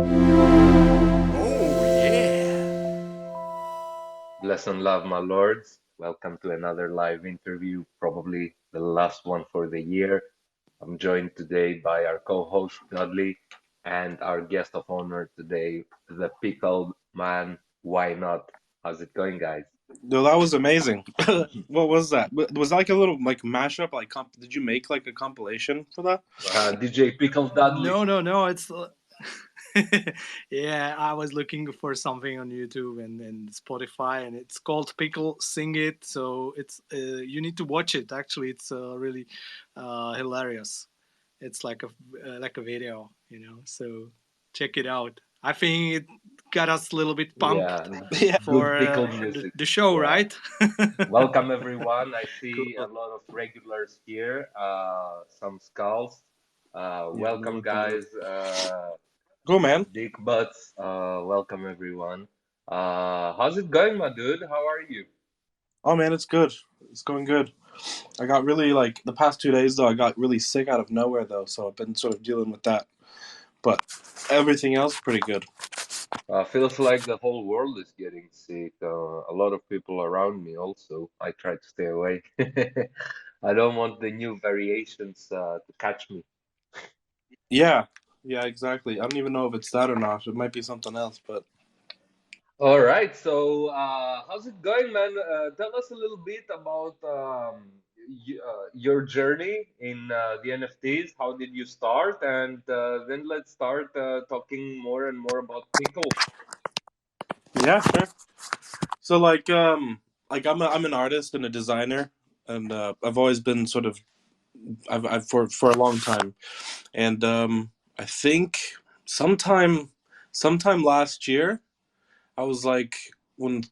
Oh, yeah. Bless and love, my lords. Welcome to another live interview, probably the last one for the year. I'm joined today by our co-host Dudley and our guest of honor today, the pickled man. Why not? How's it going, guys? No, that was amazing. What was that? Was that like a little like mashup? Like, did you make like a compilation for that? DJ Pickles Dudley. No. It's yeah. I was looking for something on YouTube and Spotify, and it's called Pickle Sing It. So it's you need to watch it. Actually, it's really hilarious. It's like a video, So check it out. I think it got us a little bit pumped Yeah, Yeah. for good pickled the, music. the show, Yeah. right? Welcome everyone. I see a Cool. lot of regulars here, some skulls. Yeah, I'm Welcome, looking at guys. it. Go, man. Dick Butts, welcome everyone. How's it going, my dude? How are you? Oh man, it's good. It's going good. I got really like the past 2 days though. I got really sick out of nowhere though, so I've been sort of dealing with that. But everything else pretty good. Feels like the whole world is getting sick. A lot of people around me also. I try to stay away. I don't want the new variations to catch me. Yeah, yeah, exactly. I don't even know if it's that or not. It might be something else, but All right, so how's it going, man? Tell us a little bit about y your journey in the NFTs. How did you start? And then let's start talking more and more about pickles. yeah, sure. So like I'm an artist and a designer, and I've always been sort of I've for a long time. And I think sometime last year, I was like when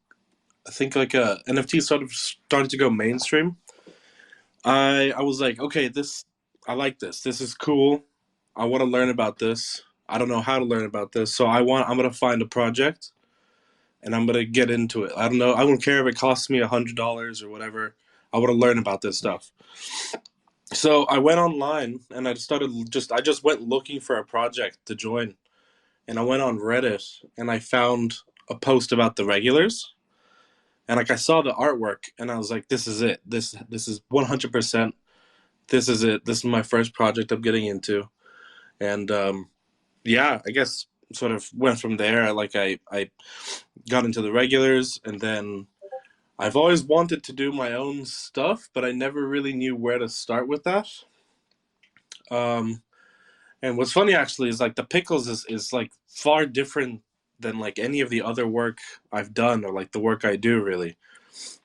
I think like NFT sort of started to go mainstream. I was like, okay, this I like this. This is cool. I want to learn about this. I don't know how to learn about this, so I'm gonna find a project and I'm gonna get into it. I don't know. I don't care if it costs me $100 or whatever. I want to learn about this stuff. So I went online and I just went looking for a project to join, and I went on Reddit and I found a post about the regulars, and like I saw the artwork and I was like, this is it. This is 100%. This is it. This is my first project I'm getting into, and yeah, I guess sort of went from there. I got into the regulars, and then I've always wanted to do my own stuff, but I never really knew where to start with that. Um, And what's funny actually is like the pickles is like far different than like any of the other work I've done or like the work I do really.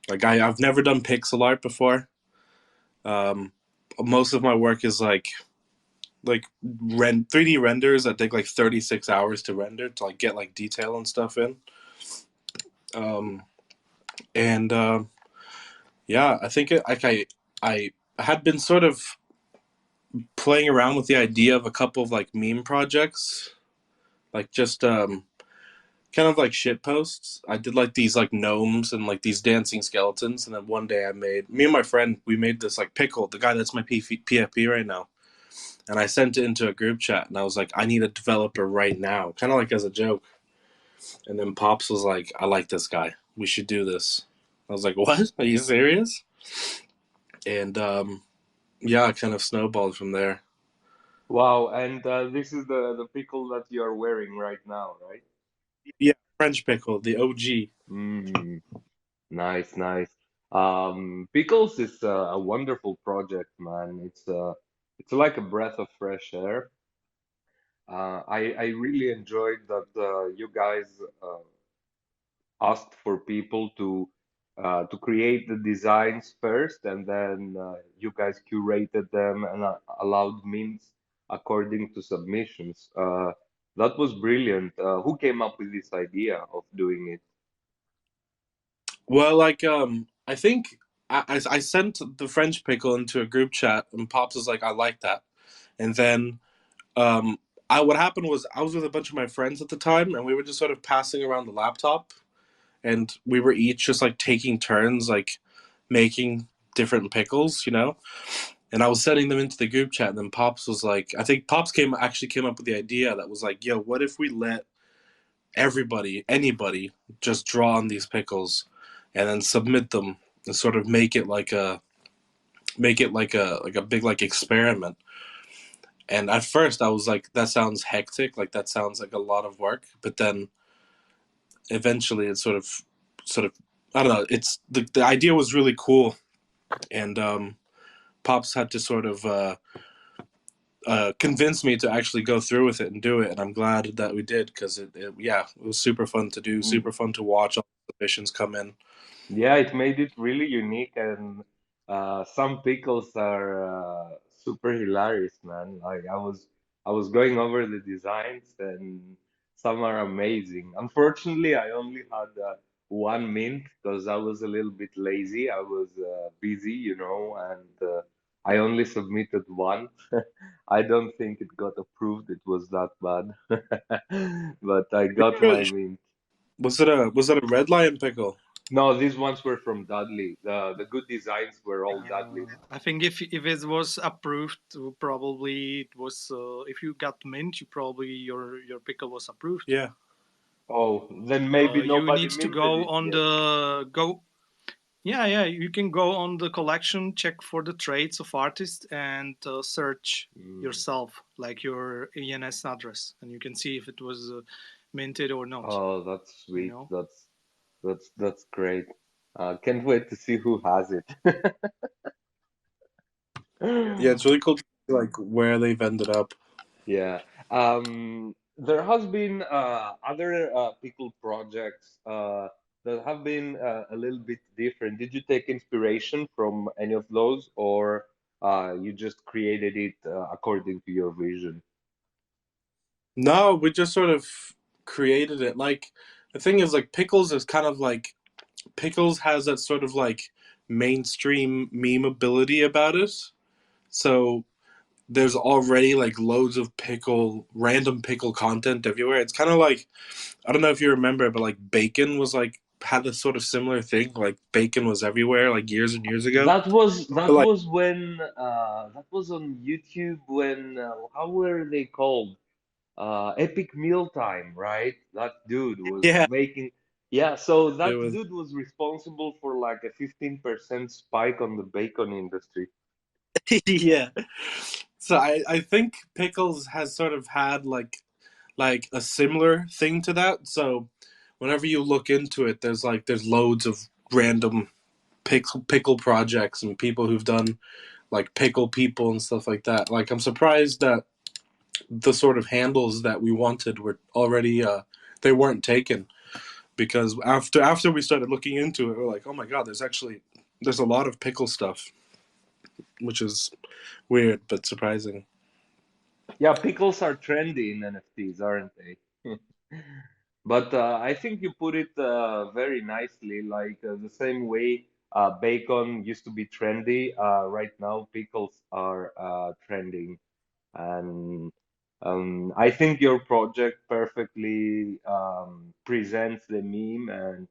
Like I've never done pixel art before. Um, Most of my work is like 3D renders that take like 36 hours to render to like get like detail and stuff in. Um, and yeah, I think I had been sort of playing around with the idea of a couple of like meme projects, like just kind of like shit posts. I did like these like gnomes and like these dancing skeletons, and then one day I made me and my friend we made this like pickle, the guy that's my PFP right now, and I sent it into a group chat, and I was like, I need a developer right now, kind of like as a joke. And then Pops was like, I like this guy. We should do this. I was like, what? Are you serious? And yeah, it kind of snowballed from there. Wow, and this is the pickle that you are wearing right now, right? Yeah, French pickle, the OG. Mm, nice, nice. Pickles is a wonderful project, man. It's like a breath of fresh air. I really enjoyed that you guys asked for people to create the designs first, and then you guys curated them and allowed memes according to submissions. That was brilliant. Who came up with this idea of doing it? Well, like I think I sent the French pickle into a group chat, and Pops was like, I like that. And then um, what happened was I was with a bunch of my friends at the time, and we were just sort of passing around the laptop, and we were each just like taking turns, like making different pickles, you know. and I was sending them into the group chat, and then Pops was like, I think Pops actually came up with the idea that was like, yo, what if we let anybody, just draw on these pickles, and then submit them, and sort of make it like a big like experiment. And at first I was like, that sounds hectic, like that sounds like a lot of work. But then eventually it sort of I don't know, it's the idea was really cool. And Pops had to sort of convince me to actually go through with it and do it, and I'm glad that we did, because yeah, it was super fun to do, Mm. super fun to watch all the missions come in. Yeah, it made it really unique, and some pickles are super hilarious, man. Like I was going over the designs, and some are amazing. Unfortunately, I only had one mint because I was a little bit lazy. I was busy, you know, and I only submitted one. I don't think it got approved. It was that bad, but I got my mint. Was it a red lion pickle? No, these ones were from Dudley. The good designs were all Dudley's. I think if it was approved, probably it was. If you got mint, you probably your pickle was approved. Yeah. Oh, then maybe You nobody need to minted go it on yet. the go. Yeah, yeah, you can go on the collection, check for the traits of artists, and search Mm. yourself, like your ENS address, and you can see if it was minted or not. Oh, that's You sweet. know. That's great. Can't wait to see who has it. Yeah, it's really cool to see, like, where they've ended up. Yeah. There has been other pickle projects that have been a little bit different. Did you take inspiration from any of those, or you just created it according to your vision? No, we just sort of created it. Like, the thing is, like, pickles is kind of like pickles has that sort of like mainstream meme ability about it. So there's already like loads of random pickle content everywhere. It's kind of like, I don't know if you remember, but like bacon was like had this sort of similar thing. Like bacon was everywhere like years and years ago. That But like, was when that was on YouTube when how were they called? Epic Mealtime, right? That dude was yeah, making, yeah, so it that was dude was responsible for like a 15% spike on the bacon industry. yeah. So I think pickles has sort of had like a similar thing to that. So whenever you look into it, there's loads of random pickle projects and people who've done like pickle people and stuff like that. Like I'm surprised that the sort of handles that we wanted were already they weren't taken, because after we started looking into it, we're like, oh my god, there's a lot of pickle stuff, which is weird but surprising. Yeah, pickles are trendy in NFTs, aren't they? But I think you put it very nicely, like the same way bacon used to be trendy. Right now, pickles are trending. And I think your project perfectly presents the meme and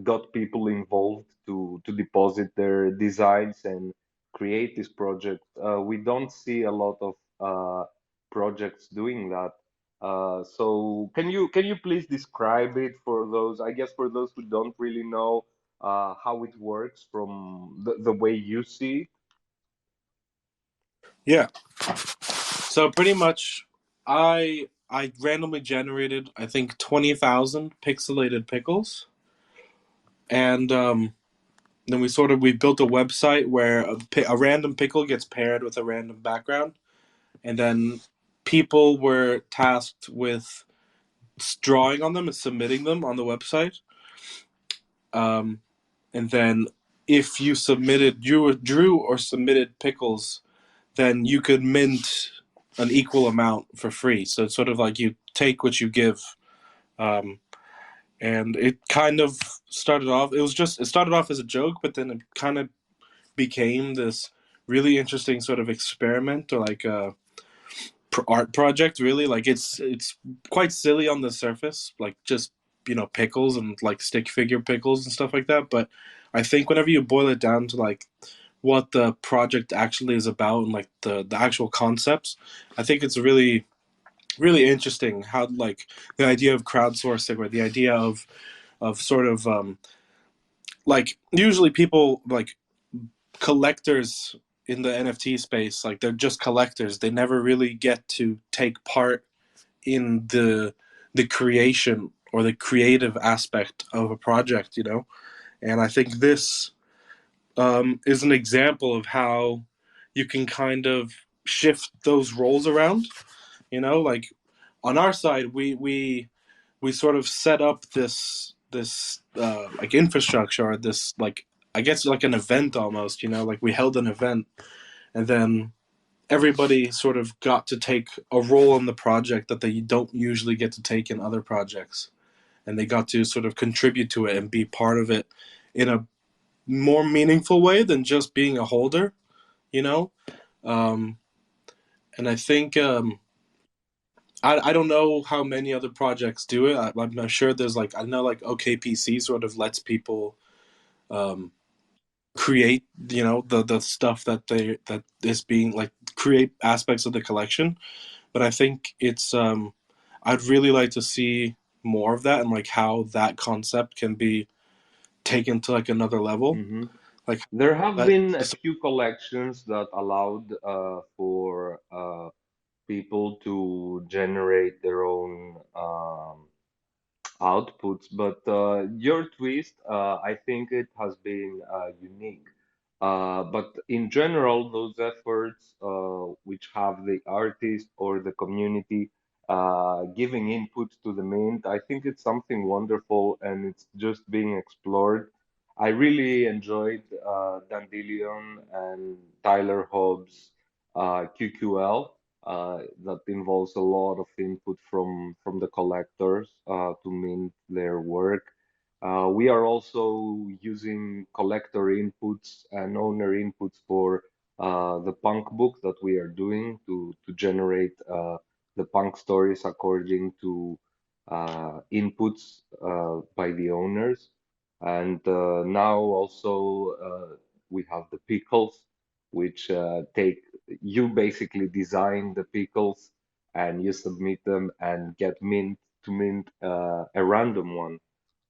got people involved to deposit their designs and create this project. We don't see a lot of projects doing that. So can you please describe it for those, I guess for those who don't really know how it works from the way you see it? Yeah. So pretty much, I randomly generated I think 20,000 pixelated pickles, and then we built a website where a random pickle gets paired with a random background, and then people were tasked with drawing on them and submitting them on the website. Um, and then if you drew or submitted pickles, then you could mint an equal amount for free. So it's sort of like you take what you give. Um, and it kind of started off. It started off as a joke, but then it kind of became this really interesting sort of experiment, or like a art project. Really, like it's quite silly on the surface, like just pickles and like stick figure pickles and stuff like that. But I think whenever you boil it down to like what the project actually is about and like the actual concepts. I think it's really really interesting how like the idea of crowdsourcing or the idea of sort of like usually people like collectors in the NFT space, like they're just collectors. They never really get to take part in the creation or the creative aspect of a project, you know. And I think this is an example of how you can kind of shift those roles around. You know, like on our side, we sort of set up this like infrastructure, or this like I guess like an event almost. You know, like we held an event, and then everybody sort of got to take a role in the project that they don't usually get to take in other projects, and they got to sort of contribute to it and be part of it in a more meaningful way than just being a holder, you know. Um, and I think I don't know how many other projects do it. I'm sure there's like I know like OKPC sort of lets people um, create, you know, the stuff that is being like create aspects of the collection. But I think it's I'd really like to see more of that and like how that concept can be taken to like another level. Hmm. Like There have that. been a few collections that allowed for people to generate their own outputs, but your twist, I think it has been unique. But in general, those efforts, which have the artist or the community giving input to the mint, I think it's something wonderful and it's just being explored. I really enjoyed Dandelion and Tyler Hobbs' QQL that involves a lot of input from the collectors to mint their work. We are also using collector inputs and owner inputs for the punk book that we are doing to generate the punk stories according to inputs by the owners. And now also we have the pickles, which take you basically design the pickles and you submit them and get mint to mint a random one.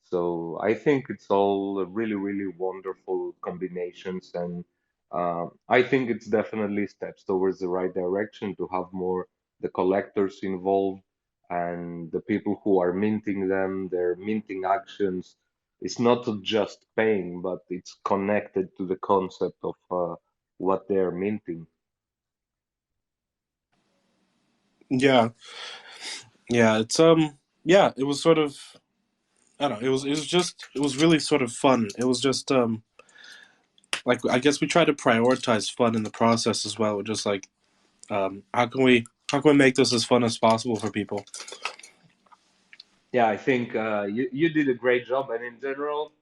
So I think it's all really, really wonderful combinations, and I think it's definitely steps towards the right direction to have more the collectors involved and the people who are minting them, their minting actions. It's not just paying, but it's connected to the concept of what they're minting. Yeah, yeah, it's yeah, it was sort of I don't know, it was really sort of fun. It was just like I guess we try to prioritize fun in the process as well. We're just like how can we make this as fun as possible for people? Yeah, I think you did a great job, and in general,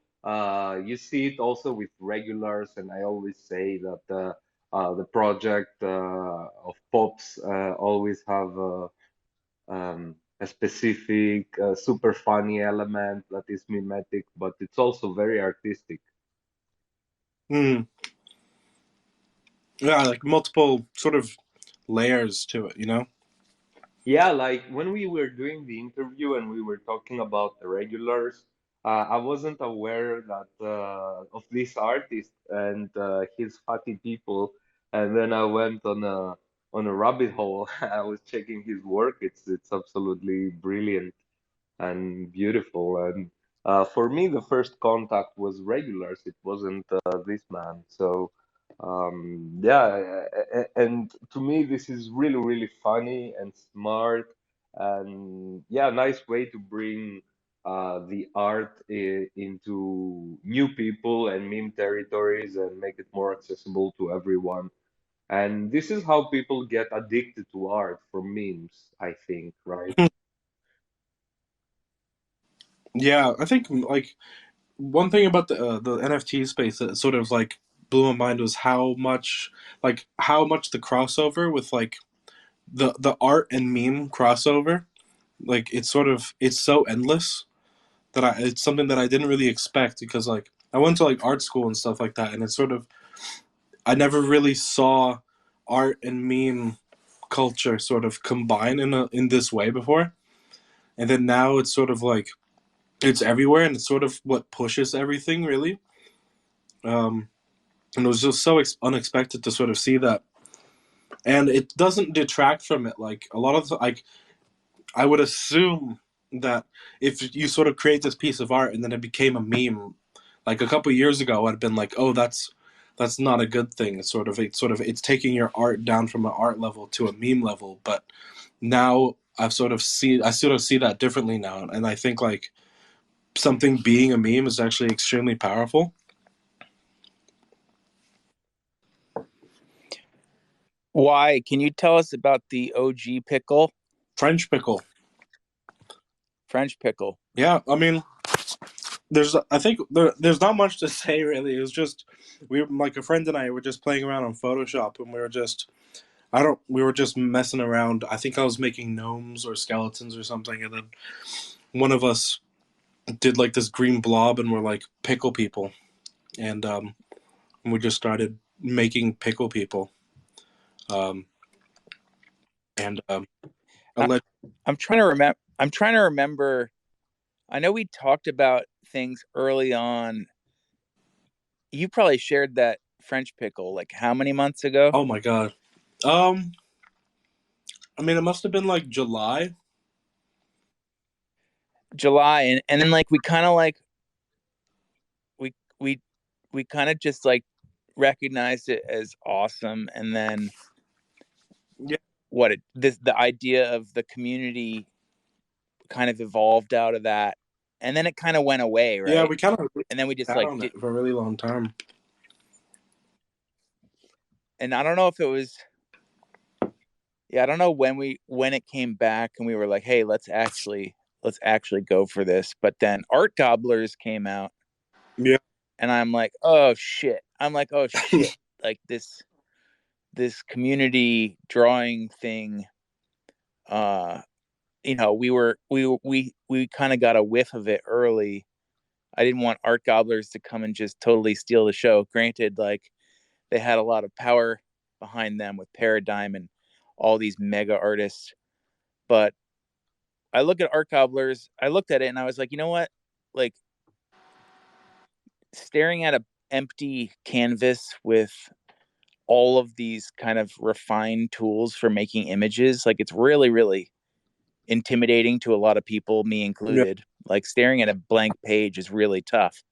you see it also with regulars. And I always say that the project of pops always have a specific, super funny element that is mimetic, but it's also very artistic. Mm, yeah, like multiple sort of layers to it, you know? Yeah, like when we were doing the interview and we were talking about the regulars, I wasn't aware that of this artist and his fatty people, and then I went on a rabbit hole. I was checking his work. It's absolutely brilliant and beautiful. And for me, the first contact was regulars. It wasn't this man. So yeah, and to me, this is really, really funny and smart, and yeah, nice way to bring the art into new people and meme territories and make it more accessible to everyone. And this is how people get addicted to art from memes, I think, right? Yeah, I think like one thing about the NFT space that sort of like blew my mind was how much the crossover with like the art and meme crossover, like it's so endless that I it's something that I didn't really expect because like I went to like art school and stuff like that, and it's sort of I never really saw art and meme culture sort of combine in this way before. And then now it's sort of like it's everywhere, and it's sort of what pushes everything really. And it was just so unexpected to sort of see that, and it doesn't detract from it. Like a lot of like I would assume that if you sort of create this piece of art and then it became a meme, like a couple years ago, I'd been like, oh, that's not a good thing. It's taking your art down from an art level to a meme level. But now I sort of see that differently now, and I think like something being a meme is actually extremely powerful. Why? Can you tell us about the OG pickle? French pickle. French pickle. Yeah, I mean, there's not much to say really. It was just like a friend and I were just playing around on Photoshop, and we were just messing around. I think I was making gnomes or skeletons or something, and then one of us did like this green blob, and we're like pickle people, and we just started making pickle people, um, and I'm trying to remember. I know we talked about things early on. You probably shared that French pickle like how many months ago? Oh my god. I mean, it must have been like July. July, and then like we kind of like we kind of just like recognized it as awesome, and then Yeah. the idea of the community kind of evolved out of that, and then it kind of went away, right? Yeah, we kind of and then we just sat like on it for a really long time. And I don't know if it was, I don't know when it came back and we were like, hey, let's actually go for this. But then Art Gobblers came out. Yeah. And I'm like, oh shit. Like this community drawing thing, we kind of got a whiff of it early. I didn't want Art Gobblers to come and just totally steal the show. Granted, like they had a lot of power behind them with Paradigm and all these mega artists. But I look at Art Gobblers, I looked at it and I was like, you know what? Like staring at a empty canvas with all of these kind of refined tools for making images, like it's really, really intimidating to a lot of people, me included. Yeah. Like staring at a blank page is really tough.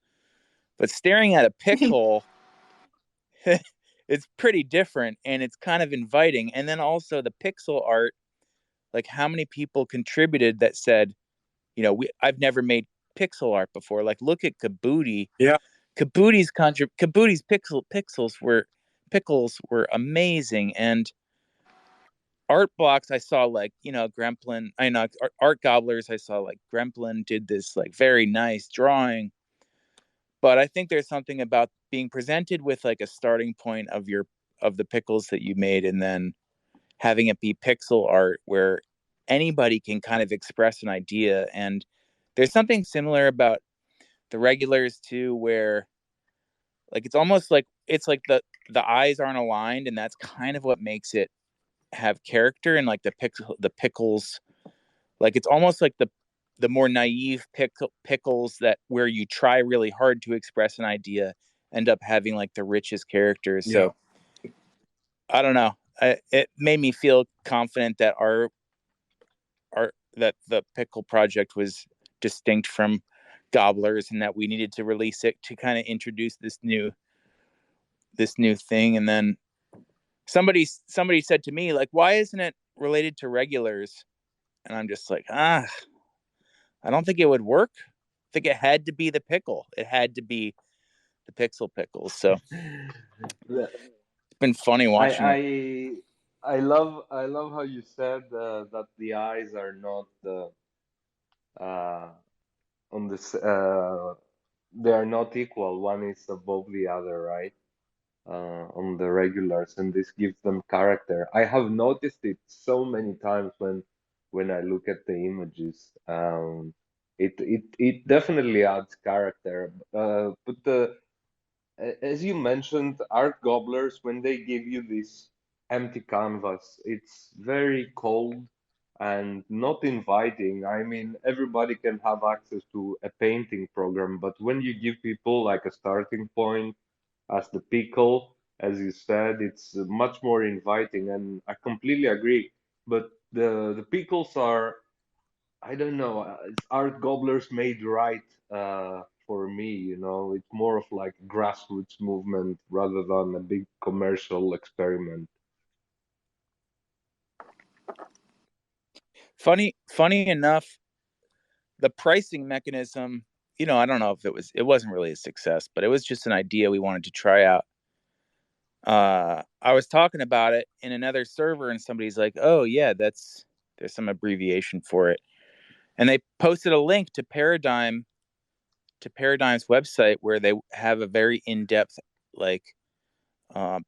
But staring at a pickle, it's pretty different and it's kind of inviting. And then also the pixel art, like how many people contributed that said, I've never made pixel art before. Like look at Kabooty. Yeah. Kabooty's pickles were amazing. And art blocks I saw like, Gremplin, I know Art Gobblers, I saw like Gremplin did this like very nice drawing. But I think there's something about being presented with like a starting point of the pickles that you made, and then having it be pixel art where anybody can kind of express an idea. And there's something similar about the regulars too, where like it's almost like it's like the eyes aren't aligned, and that's kind of what makes it have character. And like the pickles, like it's almost like the more naive pickles that where you try really hard to express an idea end up having like the richest characters. Yeah. So I don't know. It made me feel confident that that the pickle project was distinct from Gobblers, and that we needed to release it to kind of introduce this new thing. And then somebody said to me like, why isn't it related to regulars? And I'm just like, I don't think it would work. I think it had to be the pickle. It had to be the pixel pickles. So it's been funny watching it. I love how you said that the eyes are not uh, on this they are not equal. One is above the other, right? On the regulars, and this gives them character. I have noticed it so many times when I look at the images. It definitely adds character. But as you mentioned, art gobblers, when they give you this empty canvas, it's very cold and not inviting. I mean, everybody can have access to a painting program, but when you give people like a starting point as the pickle, as you said, it's much more inviting, and I completely agree. But the pickles are, I don't know, it's art gobblers made right for me, you know. It's more of like grassroots movement rather than a big commercial experiment. Funny enough, the pricing mechanism, I don't know if it wasn't really a success, but it was just an idea we wanted to try out. I was talking about it in another server, and somebody's like, "Oh yeah, there's some abbreviation for it," and they posted a link to Paradigm's website where they have a very in-depth like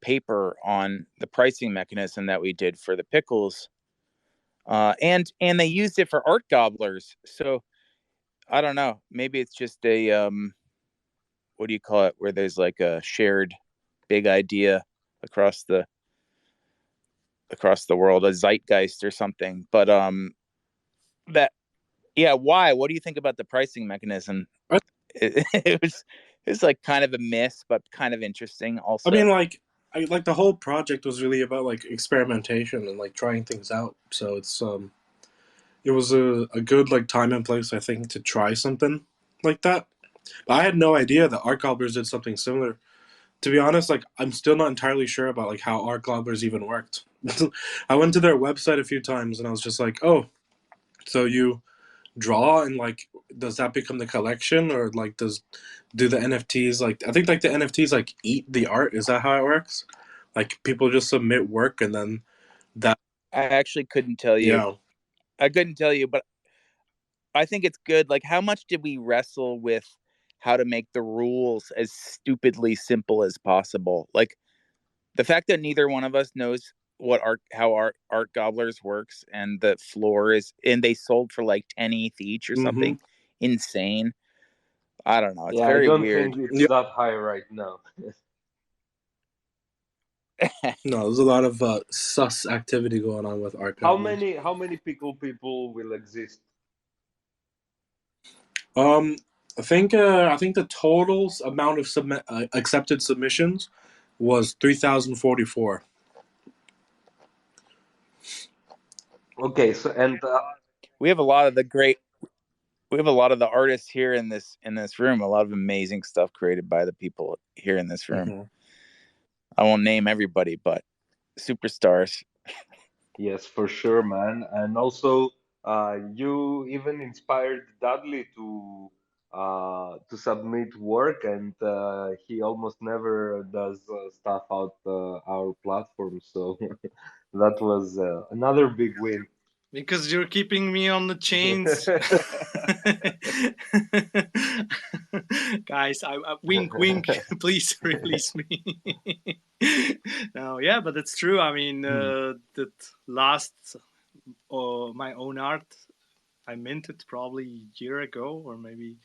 paper on the pricing mechanism that we did for the pickles, and they used it for art gobblers. So I don't know, maybe it's just a what do you call it, where there's like a shared big idea across the world, a zeitgeist or something. But that yeah, why? What do you think about the pricing mechanism? It was like kind of a miss, but kind of interesting I also. mean, like the whole project was really about like experimentation and like trying things out. So it was a good like time and place, I think, to try something like that. But I had no idea that art gobblers did something similar. To be honest, like I'm still not entirely sure about like how art gobblers even worked. I went to their website a few times and I was just like, oh, so you draw and like does that become the collection, or like do the NFTs, like I think like the NFTs like eat the art? Is that how it works? Like people just submit work and then that I actually couldn't tell you. yeah. I couldn't tell you, but I think it's good. Like, how much did we wrestle with how to make the rules as stupidly simple as possible? Like, the fact that neither one of us knows how art gobblers works, and the floor is, and they sold for like 10 ETH each or Mm-hmm. something insane. I don't know. It's Yeah, I very don't weird. think it's Yeah. that high right now. No, there's a lot of sus activity going on with art How gobblers. many how many pickle people will exist? Um, I think the total amount of accepted submissions was 3,044. Okay, so and we have a lot of the great we have a lot of the artists here in this room, a lot of amazing stuff created by the people here in this room. Mm-hmm. I won't name everybody, but superstars. yes, for sure, man. And also, you even inspired Dudley to submit work, and he almost never does stuff out our platform. So that was another big win. Because you're keeping me on the chains. Guys, I wink, wink. Please release me. No, yeah, but it's true. I mean, that last my own art, I minted probably a year ago, or maybe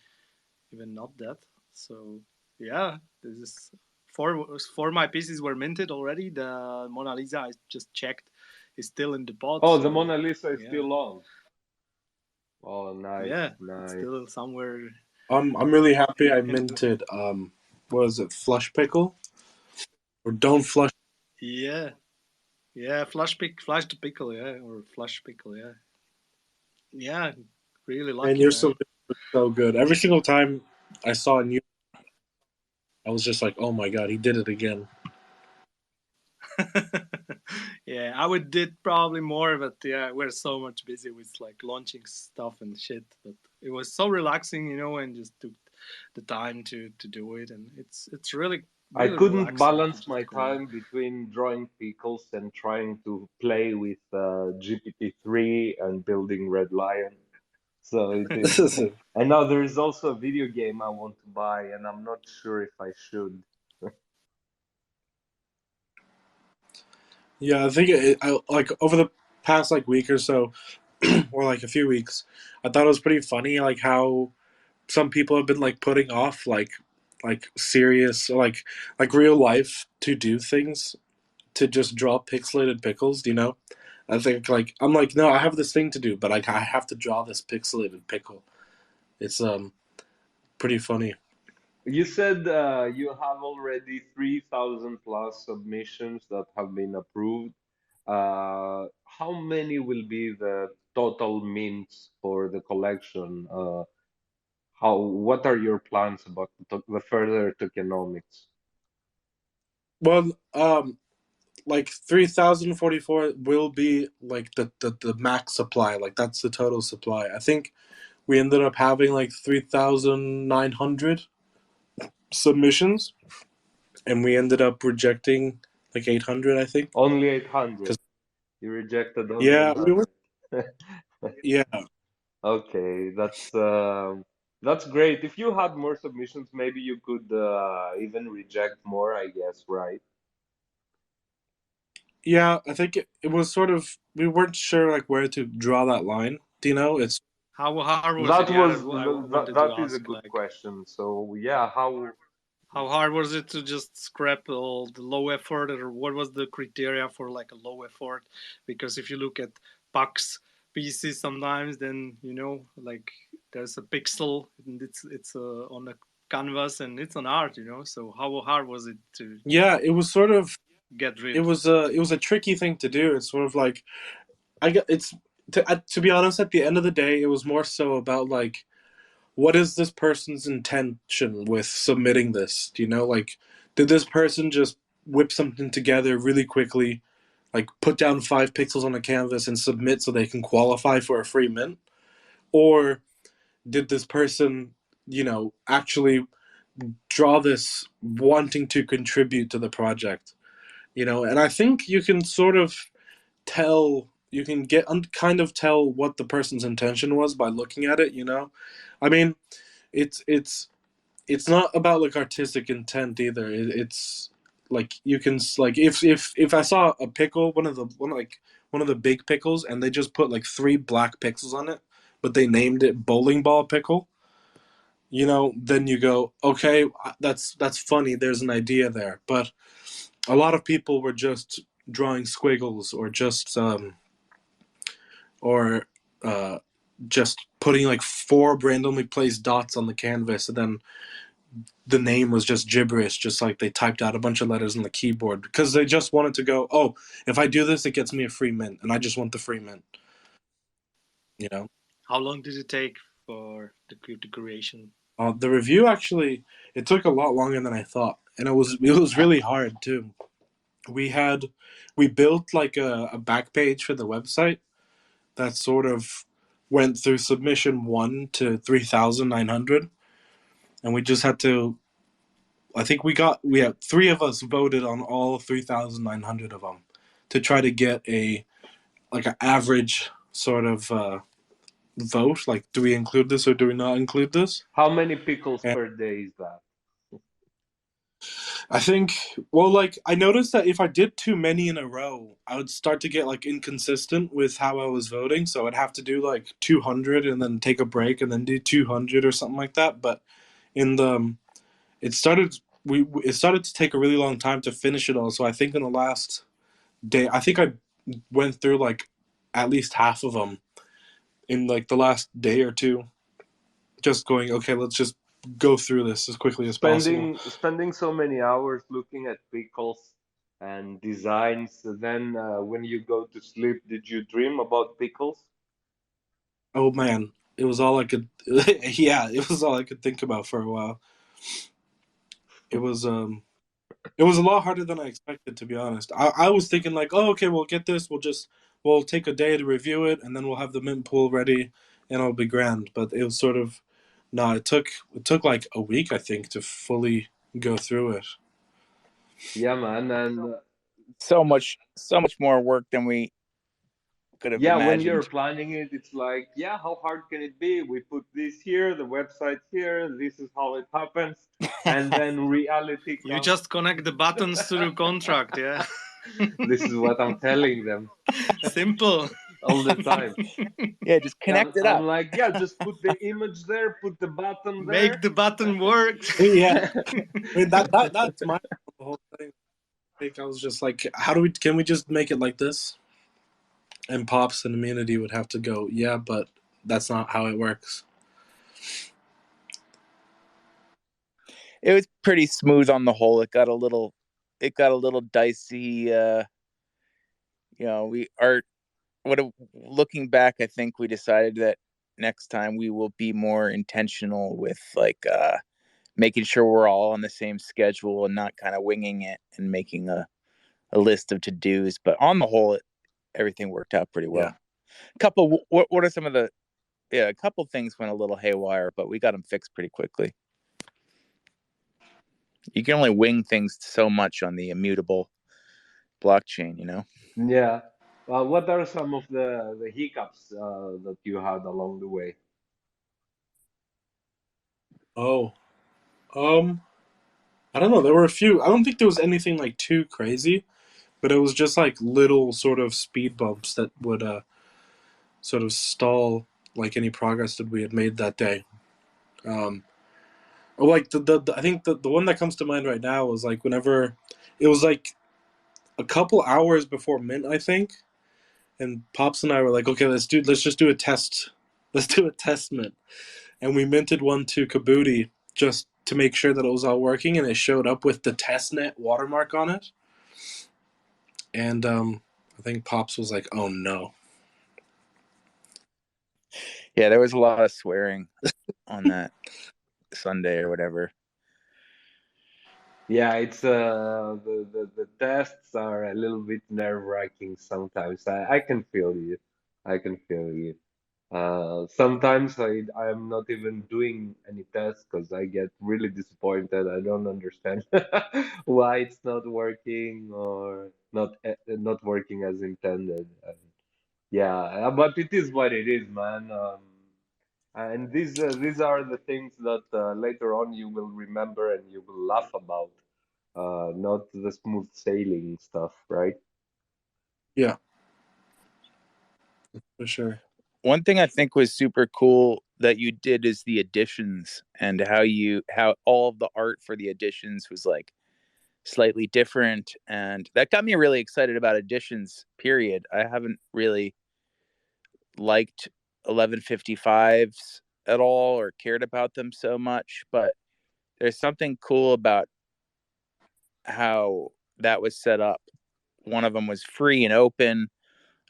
even not that. So yeah, this is four my pieces were minted already. The Mona Lisa I just checked is still in the pot. Oh, the So Mona Lisa is yeah, still on. Oh, nice, yeah, it's nice. still somewhere I'm really happy I in the minted what is it, flush pickle or don't flush, yeah. Yeah, flash the pickle, yeah, or flush pickle, yeah, yeah, really and lucky, your man. submission was so good. Every single time I saw a new, I was just like, oh my god, he did it again. Yeah, I would did probably more, but yeah, we're so much busy with like launching stuff and shit. But it was so relaxing, and just took the time to do it, and it's really I really couldn't relaxing to balance my just go. time between drawing pickles and trying to play with GPT-3 and building Red Lion. So it is. And now there is also a video game I want to buy, and I'm not sure if I should. Yeah, I think I like over the past like week or so, or like a few weeks, I thought it was pretty funny like how some people have been like putting off like like serious, like real life to do things, to just draw pixelated pickles. You know, I think like I'm like, no, I have this thing to do, but I have to draw this pixelated pickle. It's pretty funny. You said you have already 3,000 plus submissions that have been approved. How many will be the total mints for the collection? What are your plans about the further tokenomics? Well, like 3,044 will be like the max supply. Like that's the total supply. I think we ended up having like 3,900 submissions, and we ended up rejecting like 800, I think. Only 800. Because You rejected only yeah, we were 800. yeah Okay, that's great. If you had more submissions, maybe you could even reject more, I guess, right? yeah. I think it was sort of we weren't sure like where to draw that line. Do you know? It's How hard was it? That Yeah, was I wanted that to is a ask, good like, question. So yeah, how hard was it to just scrap all the low effort, or what was the criteria for like a low effort? Because if you look at Puck's pieces sometimes, then you know, like there's a pixel and it's on a canvas and it's an art, you know. So how hard was it to yeah. It was sort of get rid? it was a tricky thing to do. It's sort of like I get it's to be honest. At the end of the day, it was more so about like what is this person's intention with submitting this? Do you know, like, did this person just whip something together really quickly, like put down 5 pixels on a canvas and submit so they can qualify for a free mint? Or did this person, you know, actually draw this wanting to contribute to the project? You know, and I think you can sort of tell, you can kind of tell what the person's intention was by looking at it, you know? I mean, it's it's not about like artistic intent either. It's like you can like if I saw a pickle, one of the big pickles, and they just put like 3 black pixels on it, but they named it bowling ball pickle. You know, then you go, okay, that's funny. There's an idea there, but a lot of people were just drawing squiggles or or uh, just putting like 4 randomly placed dots on the canvas, and then the name was just gibberish, just like they typed out a bunch of letters on the keyboard because they just wanted to go, oh, if I do this, it gets me a free mint, and I just want the free mint, you know? How long did it take for the creation? The review actually, it took a lot longer than I thought, and it was really hard too. We had, we built like a back page for the website that sort of went through submission 1 to 3,900, and we just had to I think we had 3 of us voted on all 3,900 of them to try to get a like an average sort of vote. Like, do we include this or do we not include this? how many pickles And per day is that? I think, well, like I noticed that if I did too many in a row, I would start to get like inconsistent with how I was voting. So I'd have to do like 200 and then take a break and then do 200 or something like that. But in the it started it started to take a really long time to finish it all. So I think in the last day. I think I went through like at least half of them in like the last day or two, just going, okay, let's just go through this as quickly as possible. Spending so many hours looking at pickles and designs, then when you go to sleep, did you dream about pickles? Oh man, it was all I could. Yeah, it was all I could think about for a while. It was it was a lot harder than I expected, to be honest. I was thinking like, oh, okay, we'll get this. We'll take a day to review it, and then we'll have the mint pool ready, and it'll be grand. But it was sort of no. It took like a week, I think, to fully go through it. Yeah, man, and So much more work than we could have yeah, when you're imagined. planning it, it's like, yeah, how hard can it be? We put this here, the website here, this is how it happens, and then reality You comes. just connect the buttons to the contract, yeah. This is what I'm telling them. Simple. all the time. Yeah, just connect it I'm up. like, yeah, just put the image there, put the button Make there. the button work. Yeah, I mean that's my the whole thing. I think I was just like, can we just make it like this? And Pops and Immunity would have to go, yeah, but that's not how it works. It was pretty smooth on the whole. It got a little dicey. We are looking back. I think we decided that next time we will be more intentional with making sure we're all on the same schedule and not kind of winging it and making a list of to-dos. But on the whole, everything worked out pretty well. Yeah. What are some of the a couple things went a little haywire, but we got them fixed pretty quickly. You can only wing things so much on the immutable blockchain, Yeah. What are some of the hiccups that you had along the way? Oh, I don't know. There were a few. I don't think there was anything like too crazy, but it was just like little sort of speed bumps that would sort of stall like any progress that we had made that day. Like I think the one that comes to mind right now was like whenever it was like a couple hours before mint, I think, and Pops and I were like, okay, let's just do a test. Let's do a test mint, and we minted one to Kabuti just to make sure that it was all working, and it showed up with the testnet watermark on it. And I think Pops was like, "Oh no." Yeah, there was a lot of swearing on that Sunday or whatever. Yeah, it's the tests are a little bit nerve-wracking sometimes. I can feel you. I can feel you. Sometimes I am not even doing any tests because I get really disappointed. I don't understand why it's not working or not working as intended. Yeah, but it is what it is, man. And these are the things that later on you will remember and you will laugh about, not the smooth sailing stuff, right? Yeah, for sure. One thing I think was super cool that you did is the additions and how all of the art for the additions was like slightly different, and that got me really excited about additions. Period. I haven't really liked 1155s at all or cared about them so much, but there's something cool about how that was set up. One of them was free and open.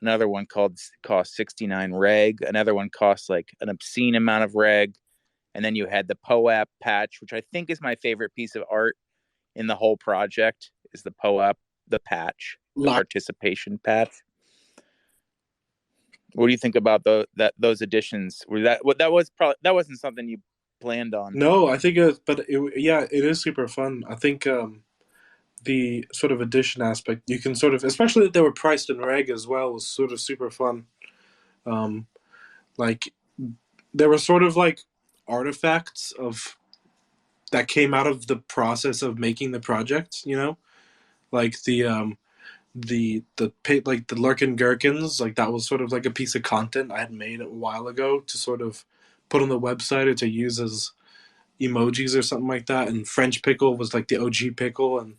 Another one cost 69 reg. Another one cost like an obscene amount of reg. And then you had the POAP patch, which I think is my favorite piece of art in the whole project, is the POAP, the patch, the participation patch. What do you think about those additions? That wasn't something you planned on? No, I think it is super fun. I think the sort of addition aspect, you can sort of, especially that they were priced in reg as well, was sort of super fun. Like there were sort of like artifacts of that came out of the process of making the project, like like the Lurkin Gherkins, like that was sort of like a piece of content I had made a while ago to sort of put on the website or to use as emojis or something like that. And French pickle was like the OG pickle, and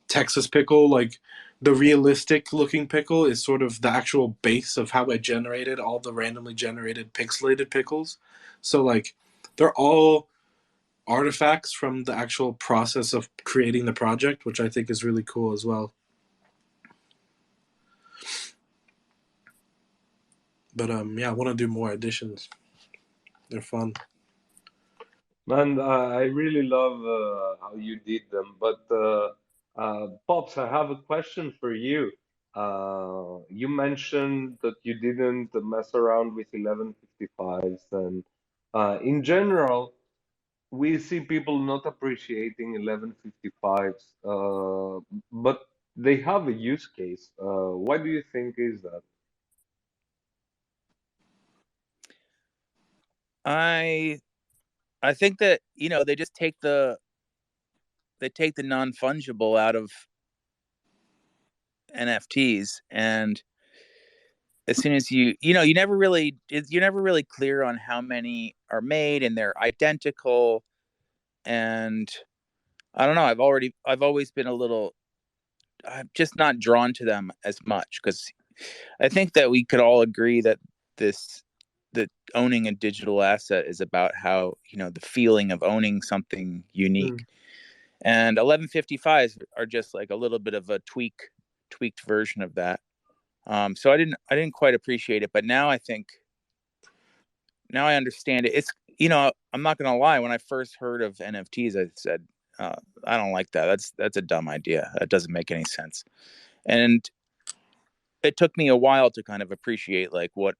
Texas pickle, like the realistic looking pickle, is sort of the actual base of how I generated all the randomly generated pixelated pickles. So like they're all artifacts from the actual process of creating the project, which I think is really cool as well. But yeah, I want to do more additions. They're fun. Man, I really love how you did them. But Pops, I have a question for you. You mentioned that you didn't mess around with 1155s, and in general, we see people not appreciating 1155s, but they have a use case. Why do you think is that? I think that they just take the non-fungible out of NFTs, and as soon as you're never really clear on how many are made and they're identical. And I don't know. I've always been I'm just not drawn to them as much, because I think that we could all agree that that owning a digital asset is about how, the feeling of owning something unique. And 1155s are just like a little bit of a tweaked version of that. So I didn't quite appreciate it, but now I understand it. It's, I'm not gonna lie. When I first heard of NFTs, I said, I don't like that. That's a dumb idea. That doesn't make any sense. And it took me a while to kind of appreciate like what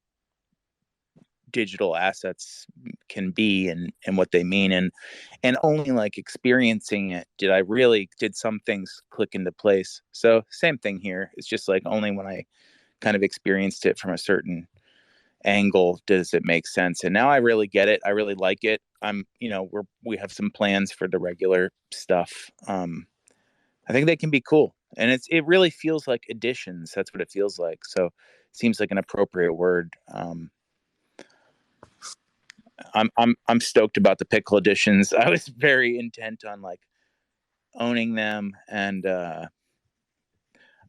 digital assets can be and what they mean. And only like experiencing it did some things click into place. So same thing here. It's just like only when I kind of experienced it from a certain angle does it make sense. And now I really get it. I really like it. We have some plans for the regular stuff. I think they can be cool, and it really feels like additions. That's what it feels like. So it seems like an appropriate word. I'm stoked about the pickle editions. I was very intent on like owning them, and I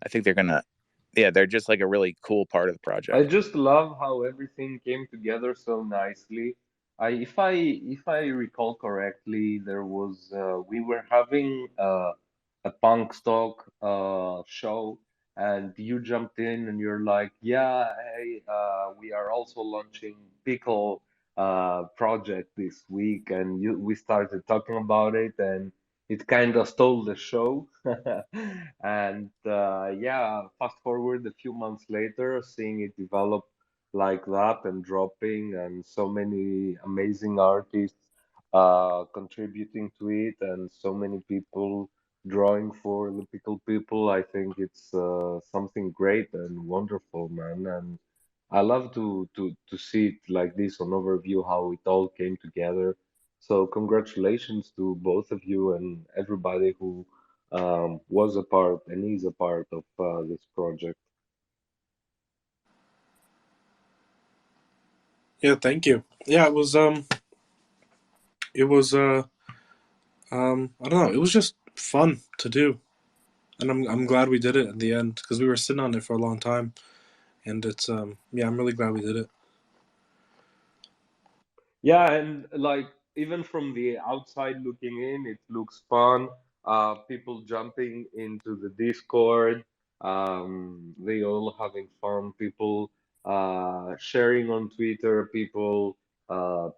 think they're just like a really cool part of the I project. just love how everything came together so nicely. If I recall correctly, there was we were having a punk stock show, and you jumped in and you're like, yeah, hey, we are also launching Pickle project this week, and we started talking about it, and it kind of stole the show. And yeah, fast forward a few months later, seeing it develop like that and dropping, and so many amazing artists contributing to it, and so many people drawing for the Pickle People. I think it's something great and wonderful, man. And I love to see it like this on overview, how it all came together. So congratulations to both of you and everybody who was a part and is a part of this project. Yeah, thank you. Yeah, it was I don't know, it was just fun to do. And I'm glad we did it in the end, because we were sitting on it for a long time, and it's yeah, I'm really glad we did it. Yeah, and like even from the outside looking in, it looks fun. People jumping into the Discord, they all having fun. People sharing on Twitter, people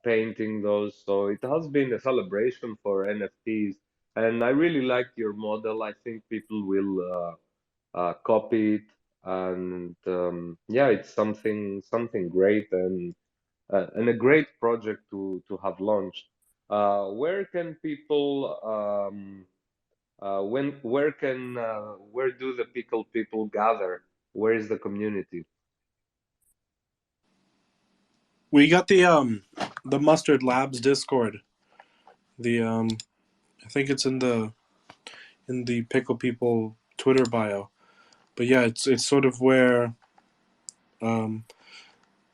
painting those. So it has been a celebration for NFTs, and I really liked your model. I think people will copy it, and yeah, it's something great and a great project to have launched. Where can people where do the pickle people gather? Where is the community? We got the Mustard Labs Discord. The I think it's in the Pickle People Twitter bio. But yeah, it's sort of where um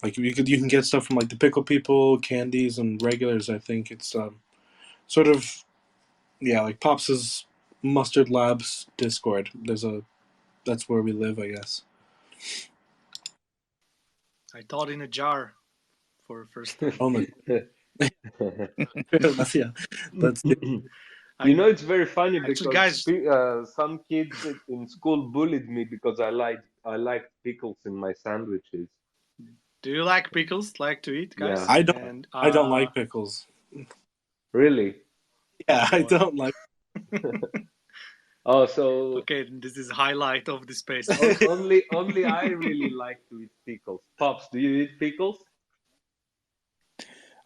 like you can get stuff from like the Pickle People, candies and regulars. I think it's sort of, yeah, like Pops's Mustard Labs Discord. That's where we live, I guess. I thought in a jar for the first time. Oh my, that's, yeah, that's it. You I know, it's very funny actually, because guys, some kids in school bullied me because I liked pickles in my sandwiches. do you like pickles? Like to eat, Yeah, guys? I don't And I don't like pickles. really. oh Yeah, I boy. don't like. Oh, so Okay, this is highlight of the space. only I really like to eat pickles. Pops, do you eat pickles?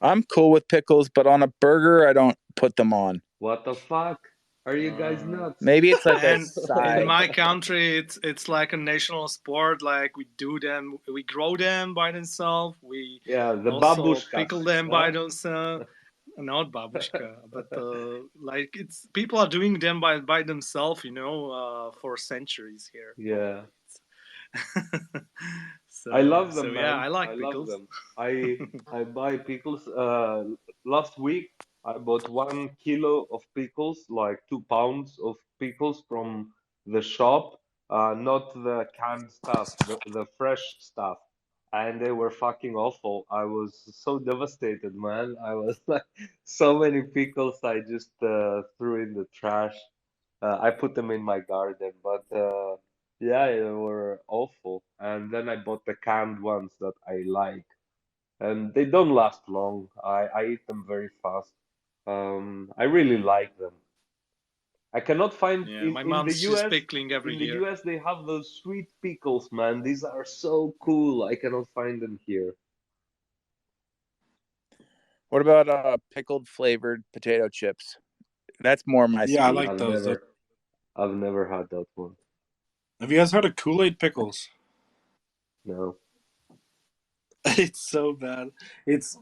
I'm cool with pickles, but on a burger, I don't put them on. What the fuck? Are you guys Uh, nuts? Maybe it's like a Man, in side. my country, it's like a national sport. Like we do them, we grow them by themselves. We Yeah, the also babushkas, pickle them by huh? themselves. Not babushka, but like it's people are doing them by themselves. For centuries here, Yeah. probably. So, I love them, yeah, man. I like I love pickles. them. I buy pickles. Last week I bought 1 kilo of pickles, like 2 pounds of pickles from the shop. Not the canned stuff, the fresh stuff. And they were fucking awful. I was so devastated, man. I was like, so many pickles I just threw in the trash. I put them in my garden, but yeah, they were awful. And then I bought the canned ones that I like, and they don't last long. I eat them very fast. I really like them. I cannot find Yeah, my in the mom's she's US. pickling every In the year. US, they have those sweet pickles, man. These are so cool. I cannot find them here. What about pickled flavored potato chips? That's more my Yeah, I speed. like I've those. never, I've never had that one. Have you guys heard of Kool-Aid pickles? No. It's so bad. It's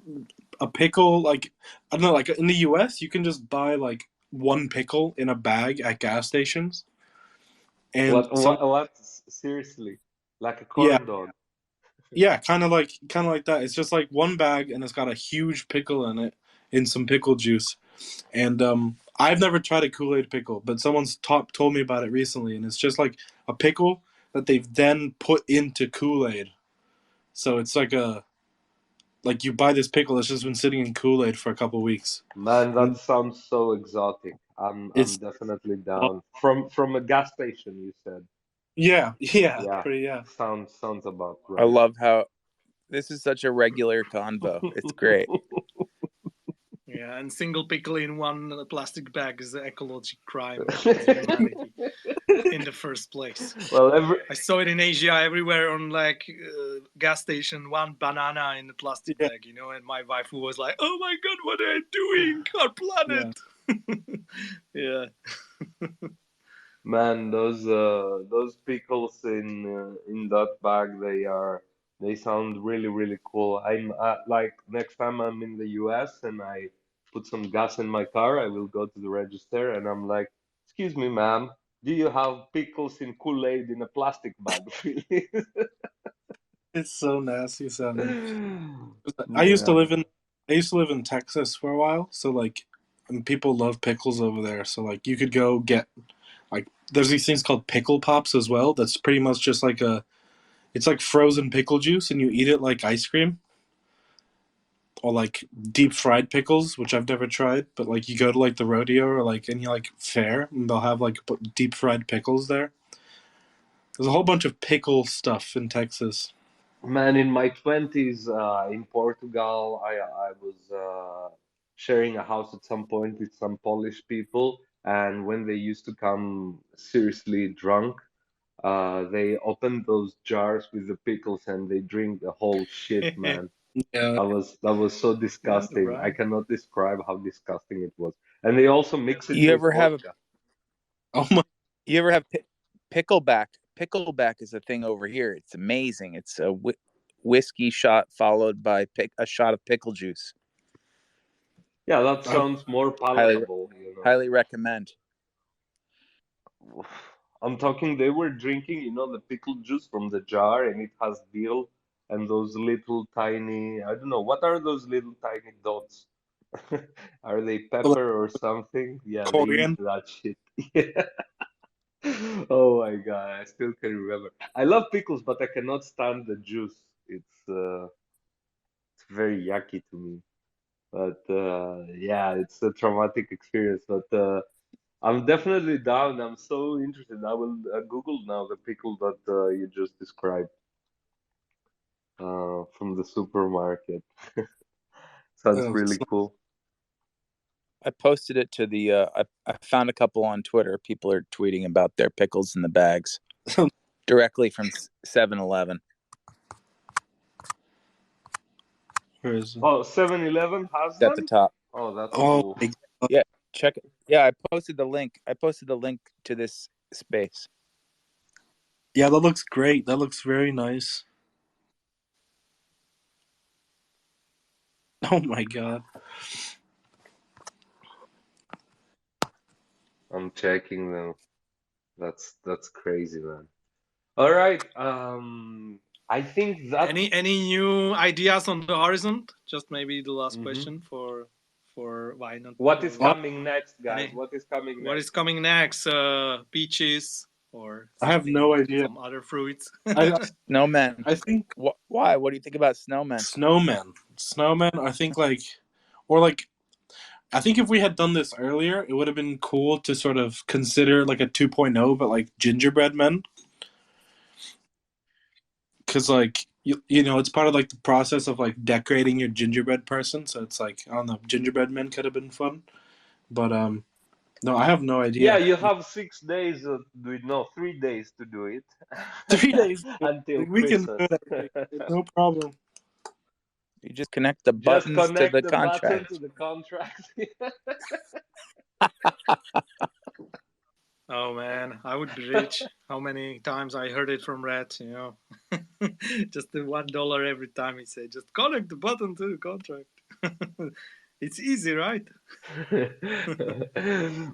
a pickle, like, I don't know, like in the US, you can just buy like one pickle in a bag at gas stations. And What? some, What? Seriously? Like a yeah, corn dog? yeah, kind of like that. It's just like one bag and it's got a huge pickle in it in some pickle juice. And I've never tried a Kool-Aid pickle, but someone's told me about it recently, and it's just like a pickle that they've then put into Kool-Aid. So it's like you buy this pickle that's just been sitting in Kool-Aid for a couple weeks. Man, that And sounds so exotic. I'm it's definitely down. From a gas station, you said. yeah, yeah, Yeah, pretty yeah. sounds about I right. love how this is such a regular convo. It's great. Yeah, and single pickle in one plastic bag is an ecological crime against humanity in the first place. Well, every I saw it in Asia everywhere on like gas station, one banana in a plastic Yeah, bag, you know, and my wife was like, "Oh my god, what are you doing? Our yeah. planet." Yeah. man, those pickles in that bag, they sound really cool. I'm like next time I'm in the US and I put some gas in my car, I will go to the register and I'm like, "Excuse me, ma'am, do you have pickles in Kool-Aid in a plastic bag, please?" It's so nasty sounding. I used to Yeah. live in I used to live in Texas for a while, so like and people love pickles over there. So like you could go get like there's these things called pickle pops as well. That's pretty much just like it's like frozen pickle juice and you eat it like ice cream or like deep fried pickles, which I've never tried, but like you go to like the rodeo or like any like fair and they'll have like deep fried pickles there. There's a whole bunch of pickle stuff in Texas. Man, in my 20s in Portugal, I was sharing a house at some point with some Polish people, and when they used to come seriously drunk, they opened those jars with the pickles and they drink the whole shit, man. Yeah. That was so Yeah, disgusting. I right. cannot describe how disgusting it was. And they also mix it You with ever have vodka. Oh my you ever have pickleback? Pickleback is a thing over here. It's amazing. It's a whiskey shot followed by a shot of pickle juice. Yeah, that I, sounds more Highly palatable, you know. highly recommend. I'm talking, they were drinking, the pickle juice from the jar, and it has dill and those little tiny, I don't know, what are those little tiny dots? Are they like pepper or something? Yeah, they eat coriander. that shit. Yeah. Oh my God, I still can remember. I love pickles, but I cannot stand the juice. It's very yucky to me. But yeah, it's a traumatic experience. But I'm definitely down. I'm so interested. I will Google now the pickle that you just described from the supermarket. Sounds It's really cool. I posted it to the. I found a couple on Twitter. People are tweeting about their pickles in the bags not, directly from 7-Eleven. where is it? Oh, 7-Eleven has It's at the them? top. Oh, that's Oh cool. my god. Yeah, check it. Yeah, I posted the link. I posted the link to this space. Yeah, that looks great. That looks very nice. Oh my god. I'm checking them. That's crazy, man. All right. I think that Any new ideas on the horizon? Just maybe the last Mhm. question for Wijnot. What is coming next, guys? Any What is coming what is next? coming next? Peaches or I have no idea. some other fruits? Snowmen. I think Why? What do you think about snowmen? snowmen. I think I think if we had done this earlier, it would have been cool to sort of consider like a 2.0, but like gingerbread men, because like you know it's part of like the process of like decorating your gingerbread person. So it's like I don't know, gingerbread men could have been fun, but no, I have no Yeah, idea. you have 6 days to do it. No, 3 days to do it 3 days, until we can do Christmas. it. I think. No problem. You just connect the Just buttons to connect the the button contract. to the contract. Oh man, I would be rich. How many times I heard it from Red, just the $1 every time he said, just connect the button to the contract. It's easy, right?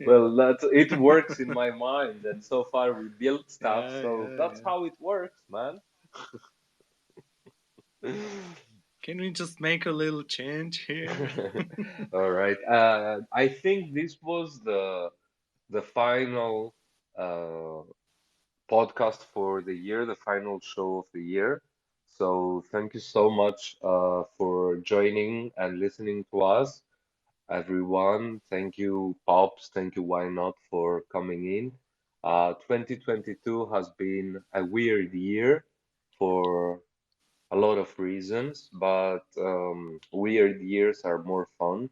Well, it works in my mind, and so far we built stuff, Yeah, so yeah, that's yeah. how it works, man. Can we just make a little change here? All right. I think this was the final uh, podcast for the year, the final show of the year. So thank you so much for joining and listening to us, everyone. Thank you, Pops. Thank you, Why Not, for coming in. 2022 has been a weird year for a lot of reasons, but weird years are more fun.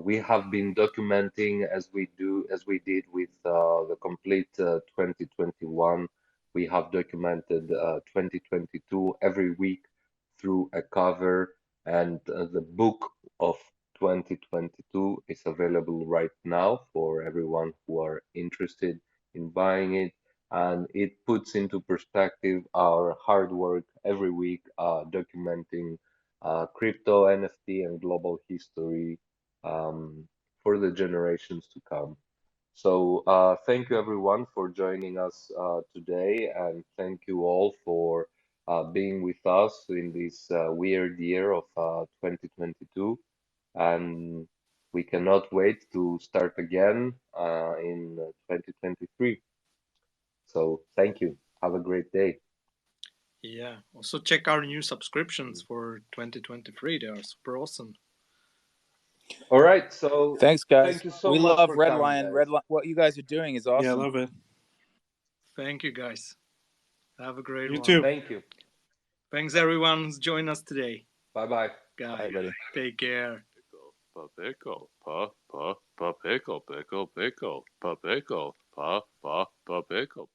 We have been documenting as we did with the complete 2021. We have documented 2022 every week through a cover, and the book of 2022 is available right now for everyone who are interested in buying it. And it puts into perspective our hard work every week documenting crypto, NFT, and global history um, for the generations to come. So, thank you everyone for joining us today, and thank you all for being with us in this weird year of 2022. And we cannot wait to start again in 2023. So, thank you. Have a great day. Yeah. Also check our new subscriptions for 2023. They are super awesome. All right. So, Thanks, guys. thank you so We much love for Red coming, Lion. guys. What you guys are doing is Yeah, I awesome. love it. Thank you, guys. Have a great You one. too. Thank you. Thanks everyone who's joined us today. Bye bye. Guys, Bye, buddy. take care. Pickle, pickle, pickle, pickle, pickle, pickle, pickle, pickle, pickle.